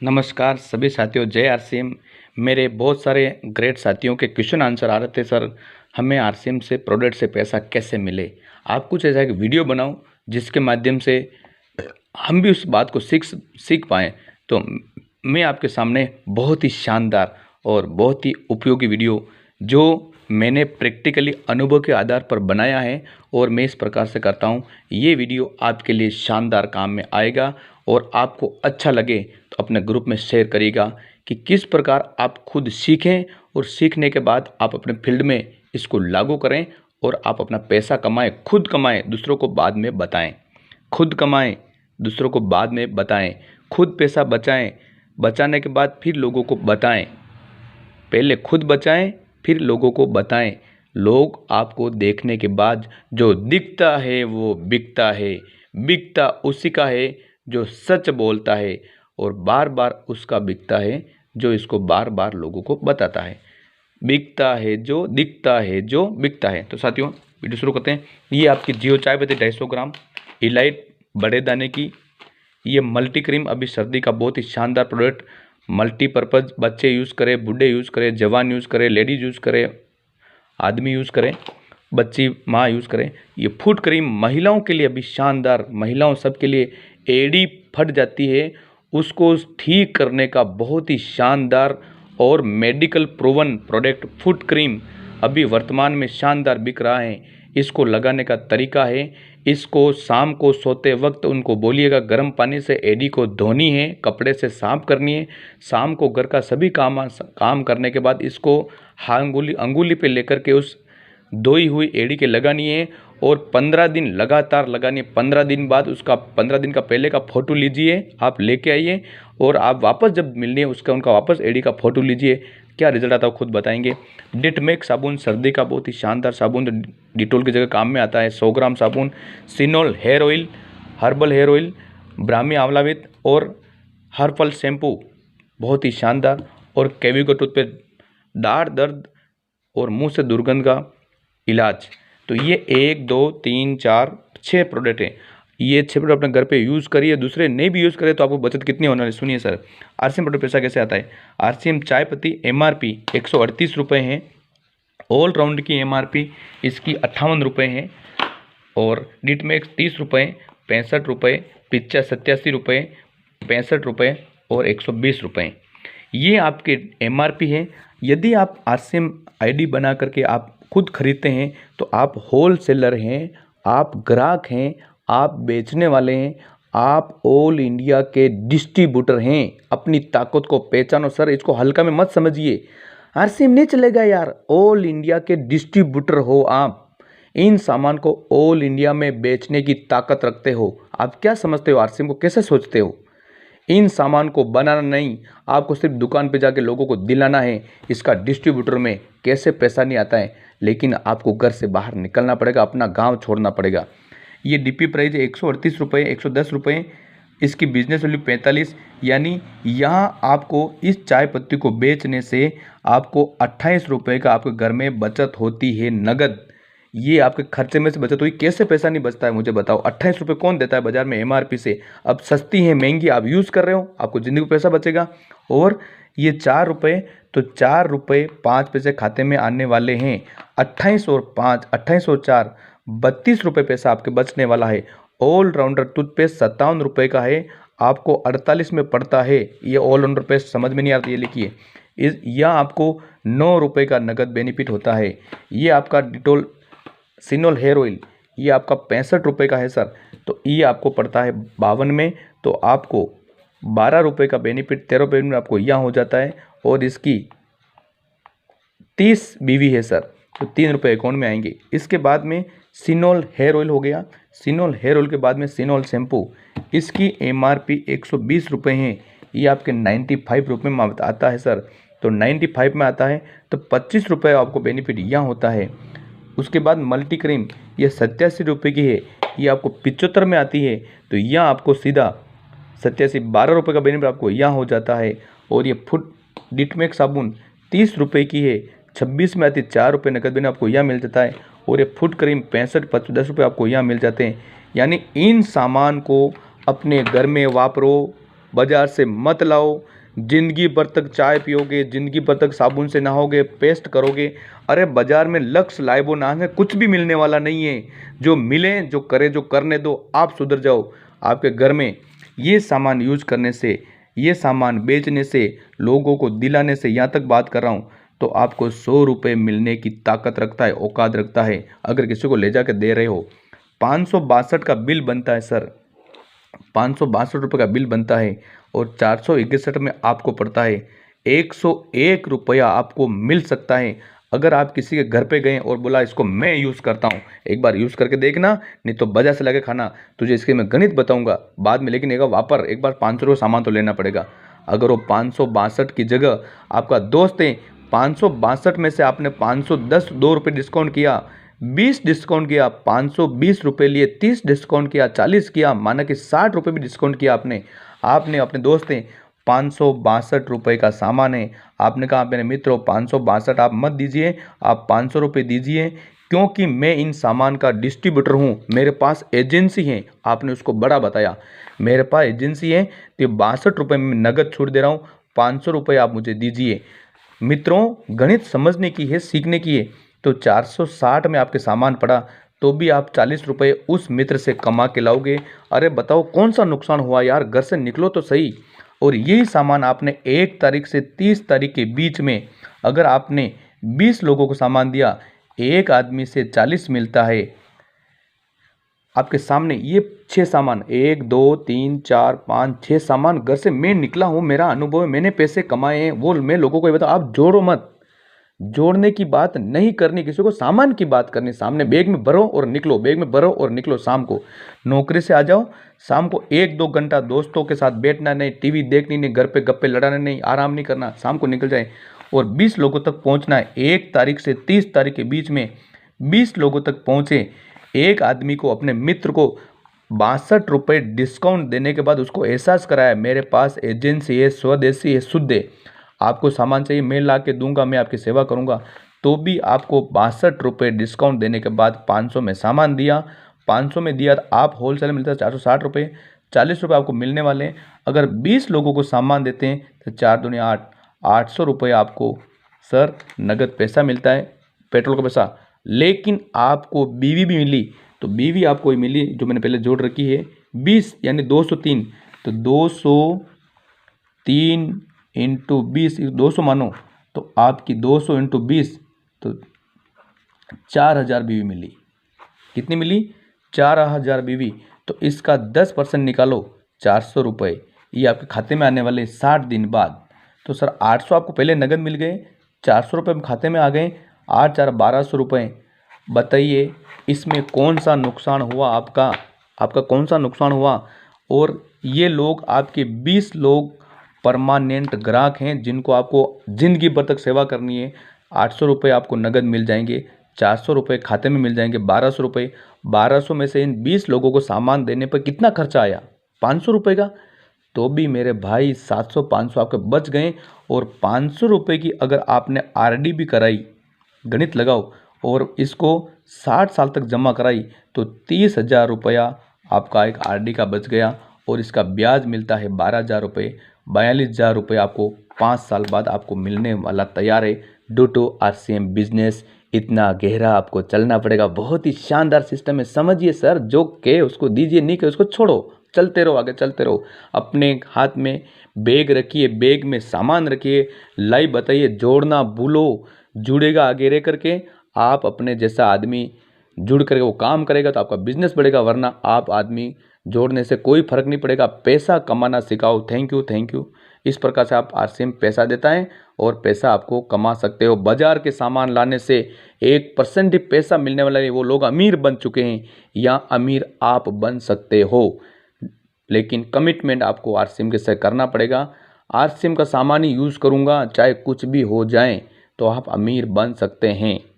नमस्कार सभी साथियों, जय आरसीएम। मेरे बहुत सारे ग्रेट साथियों के क्वेश्चन आंसर आ रहे थे, सर हमें आरसीएम से प्रोडक्ट से पैसा कैसे मिले। आप कुछ ऐसा एक वीडियो बनाओ जिसके माध्यम से हम भी उस बात को सीख पाएँ। तो मैं आपके सामने बहुत ही शानदार और बहुत ही उपयोगी वीडियो जो मैंने प्रैक्टिकली अनुभव के आधार पर बनाया है और मैं इस प्रकार से करता हूँ, ये वीडियो आपके लिए शानदार काम में आएगा और आपको अच्छा लगे तो अपने ग्रुप में शेयर करिएगा कि किस प्रकार आप खुद सीखें और सीखने के बाद आप अपने फील्ड में इसको लागू करें और आप अपना पैसा कमाएं, खुद कमाएं, दूसरों को बाद में बताएं। खुद कमाएं, दूसरों को बाद में बताएं। खुद पैसा बचाएं, बचाने के बाद फिर लोगों को बताएं। पहले खुद बचाएं फिर लोगों को बताएं। लोग आपको देखने के बाद जो दिखता है वो बिकता है, बिकता उसी का है जो सच बोलता है और बार बार उसका बिकता है जो इसको बार बार लोगों को बताता है। बिकता है जो, दिखता है जो, बिकता है। तो साथियों वीडियो शुरू करते हैं। ये आपकी जियो चाय पत्ती 250 ग्राम, इलाइट बड़े दाने की, ये मल्टी क्रीम अभी सर्दी का बहुत ही शानदार प्रोडक्ट। मल्टीपर्पज़, बच्चे यूज़ करें, बूढ़े यूज़ करें, जवान यूज़ करें, लेडीज़ यूज़ करें, आदमी यूज़ करें, बच्ची माँ यूज़ करें। ये फुट क्रीम महिलाओं के लिए अभी शानदार, महिलाओं सबके लिए एड़ी फट जाती है उसको ठीक करने का बहुत ही शानदार और medical proven product foot cream अभी वर्तमान में शानदार बिक रहा है। इसको लगाने का तरीका है, इसको शाम को सोते वक्त उनको बोलिएगा गर्म पानी से एड़ी को धोनी है, कपड़े से साफ करनी है। शाम को घर का सभी काम करने के बाद इसको अंगुली पे लेकर के उस धोई हुई एड़ी के लगानी है और 15 दिन लगातार लगानी है। 15 दिन बाद उसका 15 दिन का पहले का फ़ोटो लीजिए, आप लेके आइए और आप वापस जब मिलनी है उनका वापस एड़ी का फ़ोटो लीजिए। क्या रिजल्ट आता है खुद बताएंगे। डिटमेक साबुन सर्दी का बहुत ही शानदार साबुन, डिटोल की जगह काम में आता है। 100 ग्राम साबुन, सिनोल hair oil, herbal hair oil, ब्राह्मी आंवलावित और हर्बल शैम्पू बहुत ही शानदार। और कैविको टूथपेस्ट, दाढ़ दर्द और मुंह से दुर्गंध का इलाज। तो ये 1 2 3 4 6 प्रोडक्ट हैं। ये 6 प्रोडक्ट अपने घर पे यूज़ करिए, दूसरे नहीं भी यूज़ करें तो आपको बचत कितनी होने वाली सुनिए सर। आरसीएम प्रोडक्ट पैसा कैसे आता है। आरसीएम चाय पत्ती MRP 138 रुपये है। ऑल राउंड की MRP इसकी 58 रुपये है और डिटमेक्स 30 रुपये, 65 रुपये, 87 रुपये, 65 रुपये और 120 रुपये। ये आपके MRP है। यदि आप आरसीएम ID बना करके आप खुद खरीदते हैं तो आप होल सेलर हैं, आप ग्राहक हैं, आप बेचने वाले हैं, आप ऑल इंडिया के डिस्ट्रीब्यूटर हैं। अपनी ताकत को पहचानो सर, इसको हल्का में मत समझिए। आरसीएम नहीं चलेगा यार, ऑल इंडिया के डिस्ट्रीब्यूटर हो आप। इन सामान को ऑल इंडिया में बेचने की ताकत रखते हो। आप क्या समझते हो आरसीएम को, कैसे सोचते हो। इन सामान को बनाना नहीं, आपको सिर्फ दुकान पे जाके लोगों को दिलाना है। इसका डिस्ट्रीब्यूटर में कैसे पैसा नहीं आता है, लेकिन आपको घर से बाहर निकलना पड़ेगा, अपना गांव छोड़ना पड़ेगा। ये DP प्राइस है 138 रुपये, 110 रुपये। इसकी बिजनेस वैल्यू 45, यानी यहाँ आपको इस चाय पत्ती को बेचने से आपको 28 रुपये का आपके घर में बचत होती है नगद। ये आपके खर्चे में से बचत हुई। कैसे पैसा नहीं बचता है मुझे बताओ। 28 रुपये कौन देता है बाजार में MRP से। अब सस्ती है, महंगी, आप यूज़ कर रहे हो, आपको ज़िंदगी में पैसा बचेगा। और ये 4 रुपये, तो 4 रुपये 5 पैसे खाते में आने वाले हैं। 28 और 5, 28 और 4, 32 रुपये पैसा आपके बचने वाला है। ऑलराउंडर टूथपेस्ट 57 रुपये का है, आपको 48 में पड़ता है। ये ऑलराउंडर पेस्ट समझ में नहीं आता, ये लिखिए। यह आपको 9 रुपये का नगद बेनिफिट होता है। ये आपका डिटोल सिनोल हेयर ऑयल, ये आपका 65 रुपये का है सर, तो ये आपको पड़ता है 52 में। तो आपको 12 रुपये का बेनिफिट 13 रुपये में आपको यहाँ हो जाता है। और इसकी 30 BV है सर, तो 3 रुपये अकाउंट में आएंगे। इसके बाद में सिनोल हेयर ऑयल हो गया। सिनोल हेयर ऑयल के बाद में सिनोल शैम्पू, इसकी MRP 120 रुपये है, ये आपके 95 रुपये में आता है सर। तो 95 में आता है तो 25 रुपये आपको बेनिफिट यहाँ होता है। उसके बाद मल्टी क्रीम, ये 87 रुपये की है, ये आपको 75 में आती है। तो यहाँ आपको सीधा 87, 12 रुपये का बेनिफिट आपको यहाँ हो जाता है। और ये फुट डिटमेक साबुन 30 रुपये की है, 26 में आती है, 4 रुपये नकद बेनिफिट आपको यहाँ मिल जाता है। और ये फुट क्रीम 65, 10 रुपये आपको यहाँ मिल जाते हैं। यानी इन सामान को अपने घर में वापरो, बाज़ार से मत लाओ। ज़िंदगी भर तक चाय पियोगे, ज़िंदगी भर तक साबुन से नहाओगे, पेस्ट करोगे। अरे बाज़ार में लक्स लाइबो नाम है, कुछ भी मिलने वाला नहीं है। जो मिले, जो करे, जो करने दो, आप सुधर जाओ। आपके घर में ये सामान यूज करने से, ये सामान बेचने से, लोगों को दिलाने से, यहाँ तक बात कर रहा हूँ, तो आपको 100 रुपये मिलने की ताकत रखता है, औकात रखता है। अगर किसी को ले जाकर दे रहे हो, 562 का बिल बनता है सर, 562 रुपये का बिल बनता है, और 461 में आपको पड़ता है 101 रुपया आपको मिल सकता है। अगर आप किसी के घर पे गए और बोला इसको मैं यूज़ करता हूँ, एक बार यूज़ करके देखना, नहीं तो बाजार से लाके खाना। तुझे इसके मैं गणित बताऊंगा बाद में, लेकिन एक बार 500 रुपये सामान तो लेना पड़ेगा। अगर वो 562 की जगह आपका दोस्त है, 562 में से आपने 510 2 रुपये डिस्काउंट किया, 20 डिस्काउंट किया, 520 रुपये लिए, 30 डिस्काउंट किया, 40 किया, माना कि 60 रुपये भी डिस्काउंट किया आपने अपने दोस्त हैं, 562 रुपये का सामान है। आपने कहा मेरे मित्रों 562 आप मत दीजिए, आप 500 रुपये दीजिए, क्योंकि मैं इन सामान का डिस्ट्रीब्यूटर हूँ, मेरे पास एजेंसी है। आपने उसको बड़ा बताया, मेरे पास एजेंसी है, तो 62 रुपये में नगद छूट दे रहा हूँ, 500 रुपये आप मुझे दीजिए। मित्रों गणित समझने की है, सीखने की है। तो 460 में आपके सामान पड़ा, तो भी आप 40 रुपये उस मित्र से कमा के लाओगे। अरे बताओ कौन सा नुकसान हुआ यार, घर से निकलो तो सही। और यही सामान आपने 1 तारीख से 30 तारीख के बीच में, अगर आपने 20 लोगों को सामान दिया, एक आदमी से 40 मिलता है। आपके सामने ये 6 सामान, 1 2 3 4 5 6 सामान घर से मैं निकला हूँ, मेरा अनुभव है, मैंने पैसे कमाए हैं, वो मैं लोगों को ये बताऊँ। आप जोड़ो मत, जोड़ने की बात नहीं करनी किसी को, सामान की बात करनी। सामने बैग में भरो और निकलो, बैग में भरो और निकलो। शाम को नौकरी से आ जाओ, शाम को 1-2 घंटा दोस्तों के साथ बैठना नहीं, टीवी देखनी नहीं, घर पे गप्पे लड़ाने नहीं, आराम नहीं करना, शाम को निकल जाए और 20 लोगों तक पहुंचना है। 1 तारीख से 30 तारीख के बीच में 20 लोगों तक पहुंचे। एक आदमी को, अपने मित्र को 62 रुपये डिस्काउंट देने के बाद उसको एहसास कराया मेरे पास एजेंसी है, स्वदेशी है, शुद्ध है, आपको सामान चाहिए मैं ला के दूंगा, मैं आपकी सेवा करूंगा। तो भी आपको 62 रुपये डिस्काउंट देने के बाद 500 में सामान दिया। 500 में दिया तो आप होलसेल मिलता है 460 रुपये, 40 रुपये आपको मिलने वाले हैं। अगर 20 लोगों को सामान देते हैं तो 4 दूनी 8, 800 रुपये आपको सर नगद पैसा मिलता है, पेट्रोल का पैसा। लेकिन आपको बीवी भी मिली, तो बीवी आपको ही मिली जो मैंने पहले जोड़ रखी है 20 यानी 203, तो 203 इंटू 20, 200 मानो, तो आपकी 200 इंटू 20 तो 4000 बीवी मिली। कितनी मिली? 4000 बीवी। तो इसका 10% निकालो, 400 रुपये, ये आपके खाते में आने वाले 60 दिन बाद। तो सर 800 आपको पहले नगद मिल गए, 400 रुपये खाते में आ गए, 8 4 1200 रुपये। बताइए इसमें कौन सा नुकसान हुआ आपका कौन सा नुकसान हुआ? और ये लोग आपके 20 लोग परमानेंट ग्राहक हैं जिनको आपको ज़िंदगी भर तक सेवा करनी है। 800 रुपये आपको नगद मिल जाएंगे, 400 रुपये खाते में मिल जाएंगे, 1200 रुपये। 1200 में से इन 20 लोगों को सामान देने पर कितना खर्चा आया? 500 रुपये का। तो भी मेरे भाई 700 500 आपके बच गए। और 500 रुपये की अगर आपने आरडी भी कराई, गणित लगाओ, और इसको 60 साल तक जमा कराई, तो 30,000 रुपया आपका एक आरडी का बच गया। और इसका ब्याज मिलता है 12,000 रुपये, 42,000 रुपये आपको 5 साल बाद आपको मिलने वाला तैयार है। ड्यू टू आरसीएम बिजनेस इतना गहरा आपको चलना पड़ेगा। बहुत ही शानदार सिस्टम है, समझिए सर। जो कहे उसको दीजिए, नहीं कहे उसको छोड़ो, चलते रहो, आगे चलते रहो। अपने हाथ में बैग रखिए, बैग में सामान रखिए, लाइव बताइए, जोड़ना भूलो, जुड़ेगा आगे रह करके। आप अपने जैसा आदमी जुड़ करके वो काम करेगा तो आपका बिजनेस बढ़ेगा, वरना आप आदमी जोड़ने से कोई फर्क नहीं पड़ेगा। पैसा कमाना सिखाओ। Thank you, thank you. इस प्रकार से आप आरसीएम पैसा देता है और पैसा आपको कमा सकते हो। बाजार के सामान लाने से 1% ही पैसा मिलने वाला है, वो लोग अमीर बन चुके हैं, या अमीर आप बन सकते हो। लेकिन कमिटमेंट आपको आरसीएम के साथ करना पड़ेगा। आरसीएम का सामान ही यूज़ करूँगा चाहे कुछ भी हो जाए, तो आप अमीर बन सकते हैं।